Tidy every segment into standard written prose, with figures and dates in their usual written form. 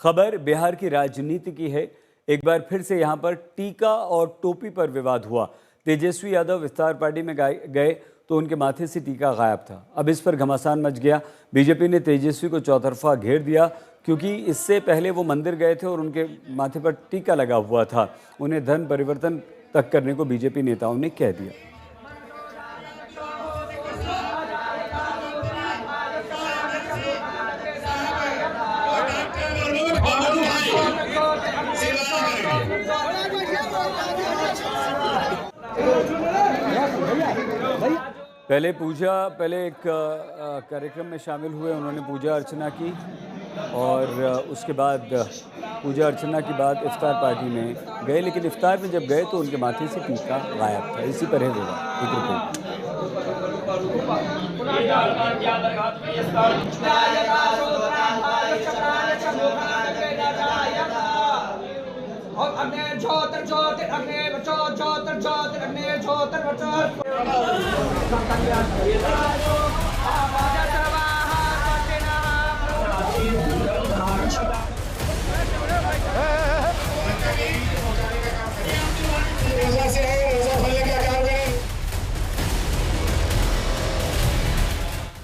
खबर बिहार की राजनीति की है। एक बार फिर से यहां पर टीका और टोपी पर विवाद हुआ। तेजस्वी यादव विस्तार पार्टी में गए तो उनके माथे से टीका गायब था। अब इस पर घमासान मच गया। बीजेपी ने तेजस्वी को चौतरफा घेर दिया क्योंकि इससे पहले वो मंदिर गए थे और उनके माथे पर टीका लगा हुआ था। उन्हें धर्म परिवर्तन तक करने को बीजेपी नेताओं ने कह दिया। पहले एक कार्यक्रम में शामिल हुए। उन्होंने पूजा अर्चना की और उसके बाद पूजा अर्चना के बाद इफ्तार पार्टी में गए, लेकिन इफ्तार में जब गए तो उनके माथे से टीका गायब था। इसी पर है विवाद। एक रिपोर्ट।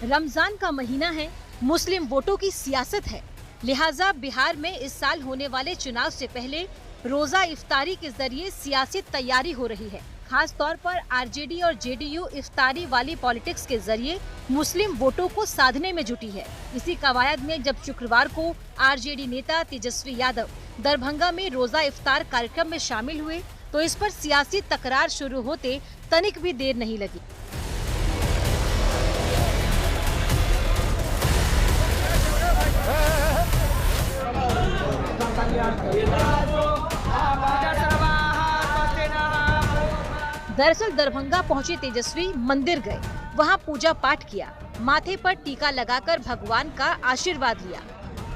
रमजान का महीना है, मुस्लिम वोटों की सियासत है, लिहाजा बिहार में इस साल होने वाले चुनाव से पहले रोजा इफ्तारी के जरिए सियासी तैयारी हो रही है। खास तौर पर आरजेडी और जेडीयू इफ्तारी वाली पॉलिटिक्स के जरिए मुस्लिम वोटों को साधने में जुटी है। इसी कवायद में जब शुक्रवार को आरजेडी नेता तेजस्वी यादव दरभंगा में रोजा इफ्तार कार्यक्रम में शामिल हुए तो इस पर सियासी तकरार शुरू होते तनिक भी देर नहीं लगी। दरअसल दरभंगा पहुंचे तेजस्वी मंदिर गए, वहां पूजा पाठ किया, माथे पर टीका लगाकर भगवान का आशीर्वाद लिया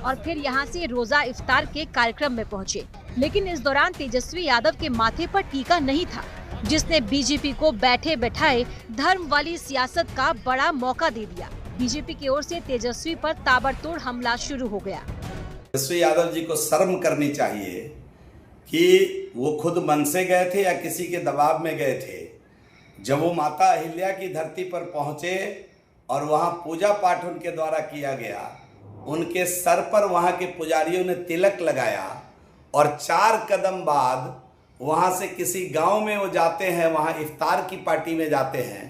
और फिर यहां से रोजा इफ्तार के कार्यक्रम में पहुंचे। लेकिन इस दौरान तेजस्वी यादव के माथे पर टीका नहीं था, जिसने बीजेपी को बैठे बैठाए धर्म वाली सियासत का बड़ा मौका दे दिया। बीजेपी की ओर से तेजस्वी पर ताबड़तोड़ हमला शुरू हो गया। तेजस्वी यादव जी को शर्म करनी चाहिए कि वो खुद मन से गए थे या किसी के दबाव में गए थे। जब वो माता अहिल्या की धरती पर पहुंचे और वहां पूजा पाठ उनके द्वारा किया गया, उनके सर पर वहां के पुजारियों ने तिलक लगाया और 4 कदम बाद वहां से किसी गांव में वो जाते हैं, वहां इफ्तार की पार्टी में जाते हैं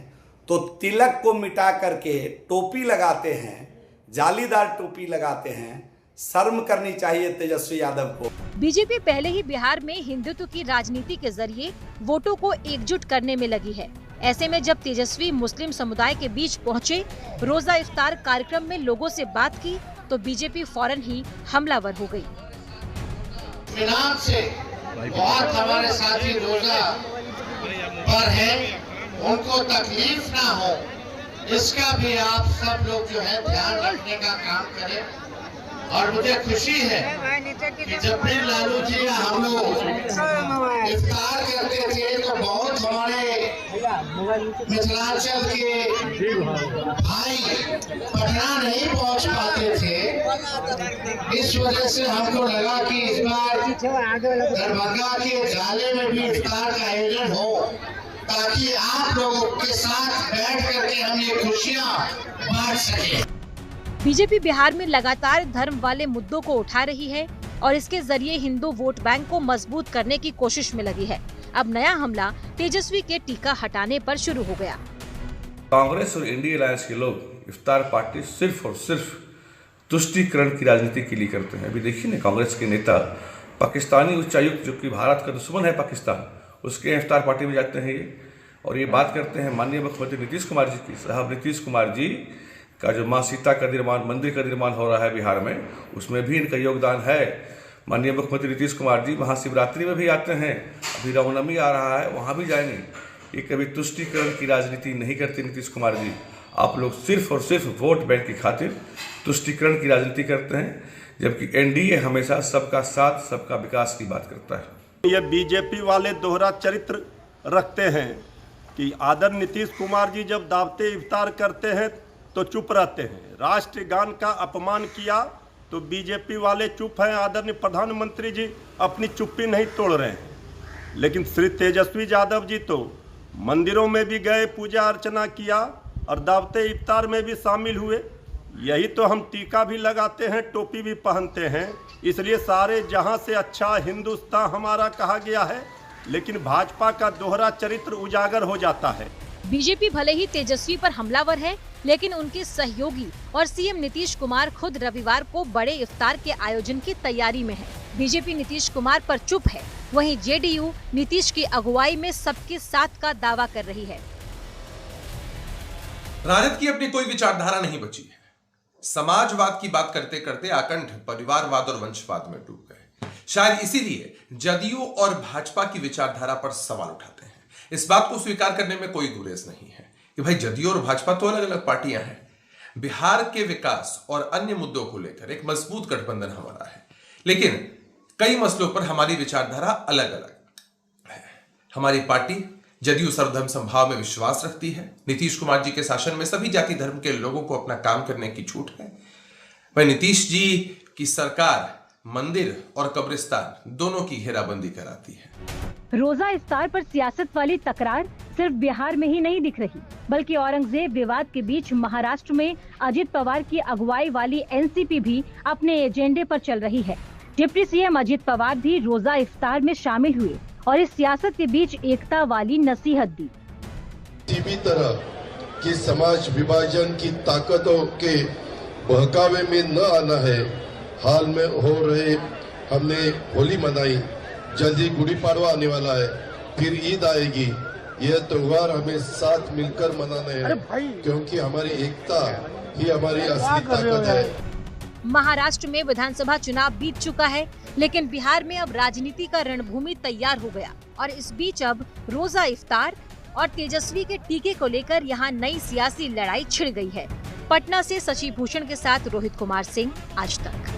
तो तिलक को मिटा करके टोपी लगाते हैं, जालीदार टोपी लगाते हैं। शर्म करनी चाहिए तेजस्वी यादव को। बीजेपी पहले ही बिहार में हिंदुत्व की राजनीति के जरिए वोटों को एकजुट करने में लगी है। ऐसे में जब तेजस्वी मुस्लिम समुदाय के बीच पहुंचे, रोजा इफ्तार कार्यक्रम में लोगों से बात की तो बीजेपी फौरन ही हमलावर हो गई। से बहुत हमारे साथी रोजा पर है, उनको तकलीफ ना हो, इसका भी आप सब लोग जो है ध्यान रखने का काम करें। और मुझे खुशी है कि जब भी लालू जी हम लोग इफ्तार करते थे तो बहुत हमारे मिथिलांचल के भाई पटना नहीं पहुंच पाते थे। इस वजह से हमको लगा कि इस बार दरभंगा के जाले में भी इफ्तार का आयोजन हो, ताकि आप लोगों के साथ बैठ करके हम ये खुशियां बांट सके। बीजेपी बिहार में लगातार धर्म वाले मुद्दों को उठा रही है और इसके जरिए हिंदू वोट बैंक को मजबूत करने की कोशिश में लगी है। अब नया हमला तेजस्वी के टीका हटाने पर शुरू हो गया। कांग्रेस और इंडिया अलायंस के लोग इफ्तार पार्टी सिर्फ और सिर्फ तुष्टीकरण की राजनीति के लिए करते हैं। अभी देखिए ना, कांग्रेस के नेता पाकिस्तानी उच्चायुक्त जो कि भारत का दुश्मन है पाकिस्तान, उसके इफ्तार पार्टी में जाते हैं ये और ये बात करते हैं माननीय मुख्यमंत्री नीतीश कुमार जी की। साहब नीतीश कुमार जी का जो माँ सीता का निर्माण, मंदिर का निर्माण हो रहा है बिहार में, उसमें भी इनका योगदान है। माननीय मुख्यमंत्री नीतीश कुमार जी महाशिवरात्रि में भी आते हैं, अभी रामनवमी आ रहा है, वहाँ भी जाएंगे। ये कभी तुष्टीकरण की राजनीति नहीं करते नीतीश कुमार जी। आप लोग सिर्फ और सिर्फ वोट बैंक की खातिर तुष्टीकरण की राजनीति करते हैं, जबकि एनडीए हमेशा सबका साथ सबका विकास की बात करता है। ये बीजेपी वाले दोहरा चरित्र रखते हैं कि आदर नीतीश कुमार जी जब दावते इफ्तार करते हैं तो चुप रहते हैं, राष्ट्रगान का अपमान किया तो बीजेपी वाले चुप हैं। आदरणीय प्रधानमंत्री जी अपनी चुप्पी नहीं तोड़ रहे हैं। लेकिन श्री तेजस्वी यादव जी तो मंदिरों में भी गए, पूजा अर्चना किया और दावते इफ्तार में भी शामिल हुए। यही तो हम टीका भी लगाते हैं, टोपी भी पहनते हैं, इसलिए सारे जहां से अच्छा हिंदुस्तान हमारा कहा गया है। लेकिन भाजपा का दोहरा चरित्र उजागर हो जाता है। बीजेपी भले ही तेजस्वी पर हमलावर है, लेकिन उनके सहयोगी और सीएम नीतीश कुमार खुद रविवार को बड़े इफ्तार के आयोजन की तैयारी में है। बीजेपी नीतीश कुमार पर चुप है, वहीं जेडीयू नीतीश की अगुवाई में सबके साथ का दावा कर रही है। राजद की अपनी कोई विचारधारा नहीं बची है। समाजवाद की बात करते करते आकंठ परिवारवाद और वंशवाद में डूब गए। शायद इसीलिए जदयू और भाजपा की विचारधारा पर सवाल उठाते हैं। इस बात को स्वीकार करने में कोई गुरेज नहीं है कि भाई जदयू और भाजपा तो अलग अलग पार्टियां हैं। बिहार के विकास और अन्य मुद्दों को लेकर एक मजबूत गठबंधन हमारा है, लेकिन कई मसलों पर हमारी विचारधारा अलग अलग है। हमारी पार्टी जदयू सर्वधर्म समभाव में विश्वास रखती है। नीतीश कुमार जी के शासन में सभी जाति धर्म के लोगों को अपना काम करने की छूट है। वही नीतीश जी की सरकार मंदिर और कब्रिस्तान दोनों की घेराबंदी कराती है। रोजा इफ्तार पर सियासत वाली तकरार सिर्फ बिहार में ही नहीं दिख रही, बल्कि औरंगजेब विवाद के बीच महाराष्ट्र में अजित पवार की अगुवाई वाली एनसीपी भी अपने एजेंडे पर चल रही है। डिप्टी सीएम अजित पवार भी रोजा इफ्तार में शामिल हुए और इस सियासत के बीच एकता वाली नसीहत दी। किसी भी तरह की समाज विभाजन की ताकतों के बहकावे में न आना है। हाल में हो रहे हमने होली मनाई, जल्दी गुड़ी पाड़वा आने वाला है, फिर ईद आएगी। यह त्योहार हमें साथ मिलकर मनाना है, क्योंकि हमारी एकता ही हमारी असली ताकत है। महाराष्ट्र में विधानसभा चुनाव बीत चुका है, लेकिन बिहार में अब राजनीति का रणभूमि तैयार हो गया और इस बीच अब रोजा इफ्तार और तेजस्वी के टीके को लेकर यहाँ नई सियासी लड़ाई छिड़ गई है। पटना से शशि भूषण के साथ रोहित कुमार सिंह, आज तक।